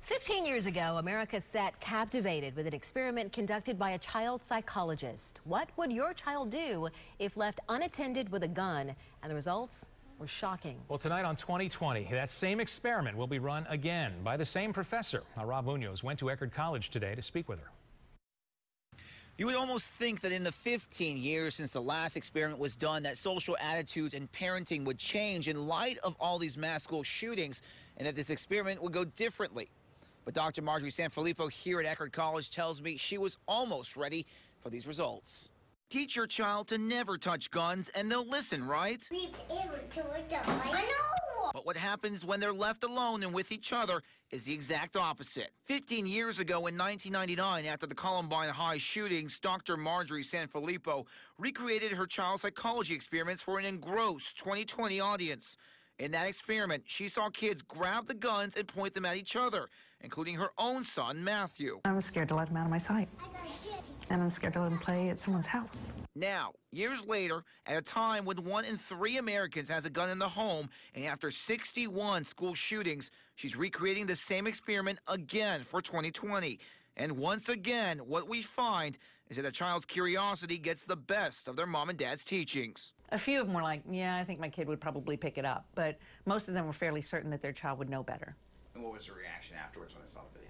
15 years ago, America sat captivated with an experiment conducted by a child psychologist. What would your child do if left unattended with a gun? And the results were shocking. Well, tonight on 2020, that same experiment will be run again by the same professor. Now, Rob Munoz went to Eckerd College today to speak with her. You would almost think that in the 15 years since the last experiment was done that social attitudes and parenting would change in light of all these mass school shootings and that this experiment would go differently. But Dr. Marjorie Sanfilippo here at Eckerd College tells me she was almost ready for these results. Teach your child to never touch guns and they'll listen, right? I know! But what happens when they're left alone and with each other is the exact opposite. 15 years ago in 1999, after the Columbine High shootings, Dr. Marjorie Sanfilippo recreated her child psychology experiments for an engrossed 2020 audience. In that experiment, she saw kids grab the guns and point them at each other, including her own son, Matthew. I was scared to let him out of my sight, and I'm scared to let him play at someone's house. Now, years later, at a time when 1 in 3 Americans has a gun in the home, and after 61 school shootings, she's recreating the same experiment again for 2020. And once again, what we find is that a child's curiosity gets the best of their mom and dad's teachings. A few of them were like, yeah, I think my kid would probably pick it up, but most of them were fairly certain that their child would know better. And what was the reaction afterwards when they saw the video?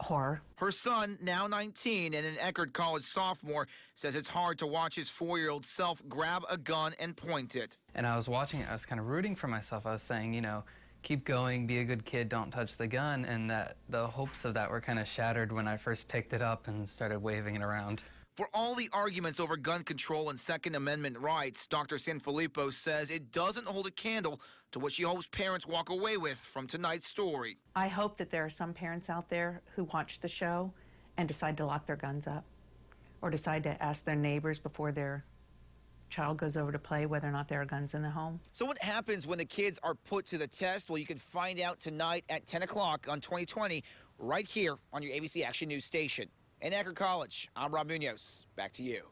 Horror. Her son, now 19 and an Eckerd College sophomore, says it's hard to watch his 4-year-old self grab a gun and point it. And I was watching it, I was kind of rooting for myself. I was saying, you know, keep going, be a good kid, don't touch the gun, and that the hopes of that were kind of shattered when I first picked it up and started waving it around. For all the arguments over gun control and Second Amendment rights, Dr. Sanfilippo says it doesn't hold a candle to what she hopes parents walk away with from tonight's story. I hope that there are some parents out there who watch the show and decide to lock their guns up or decide to ask their neighbors before their child goes over to play whether or not there are guns in the home. So what happens when the kids are put to the test? Well, you can find out tonight at 10 o'clock on 2020 right here on your ABC Action News station. In Eckerd College, I'm Rob Munoz. Back to you.